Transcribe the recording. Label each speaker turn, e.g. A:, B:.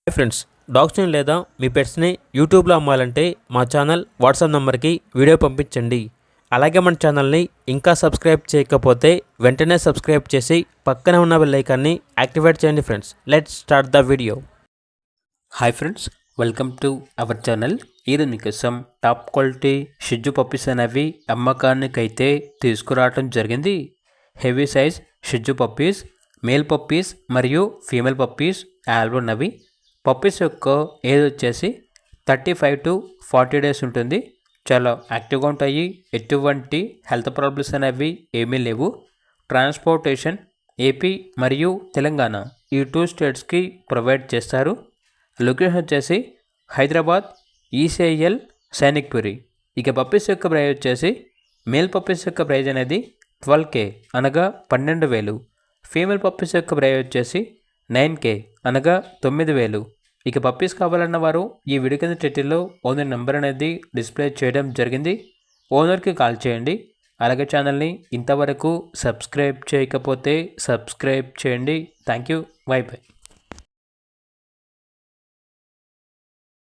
A: Hi friends, డాగ్స్ని లేదా మీ పెట్స్ని యూట్యూబ్లో అమ్మాలంటే మా ఛానల్ వాట్సాప్ నెంబర్కి వీడియో పంపించండి. అలాగే మన ఛానల్ని ఇంకా సబ్స్క్రైబ్ చేయకపోతే వెంటనే సబ్స్క్రైబ్ చేసి పక్కనే ఉన్న బెల్ ఐకాన్ని యాక్టివేట్ చేయండి. Friends, let's start the video.
B: Hi friends, welcome to our channel. ఈరోజు మీకోసం టాప్ క్వాలిటీ షిజ్జు పప్పీస్ అనేవి అమ్మకానికైతే తీసుకురావడం జరిగింది. హెవీ సైజ్ షిజ్జు పప్పీస్, మేల్ పప్పీస్ మరియు ఫీమేల్ పప్పీస్ ఆల్బమ్ ఉన్నవి. పప్పీస్ యొక్క ఏజ్ వచ్చేసి 35 to 40 days ఉంటుంది. చాలా యాక్టివ్గా ఉంటాయి. ఎటువంటి హెల్త్ ప్రాబ్లమ్స్ అనేవి ఏమీ లేవు. ట్రాన్స్పోర్టేషన్ ఏపీ మరియు తెలంగాణ ఈ 2 స్టేట్స్కి ప్రొవైడ్ చేస్తారు. లొకేషన్ వచ్చేసి హైదరాబాద్, ఈసీఐఎల్, సైనిక్పురి. ఇక పప్పీస్ యొక్క ప్రైజ్ వచ్చేసి మేల్ పప్పీస్ యొక్క ప్రైజ్ అనేది 12K అనగా 12,000. ఫీమేల్ పప్పీస్ యొక్క ప్రైజ్ వచ్చేసి 9K అనగా 9,000. ఇక పప్పీస్ కావాలన్న వారు ఈ వీడియో కింద టైటిల్లో ఓనర్ నెంబర్ అనేది డిస్ప్లే చేయడం జరిగింది. ఓనర్కి కాల్ చేయండి. అలాగే ఛానల్ని ఇంతవరకు సబ్స్క్రైబ్ చేయకపోతే సబ్స్క్రైబ్ చేయండి. Thank you. By by.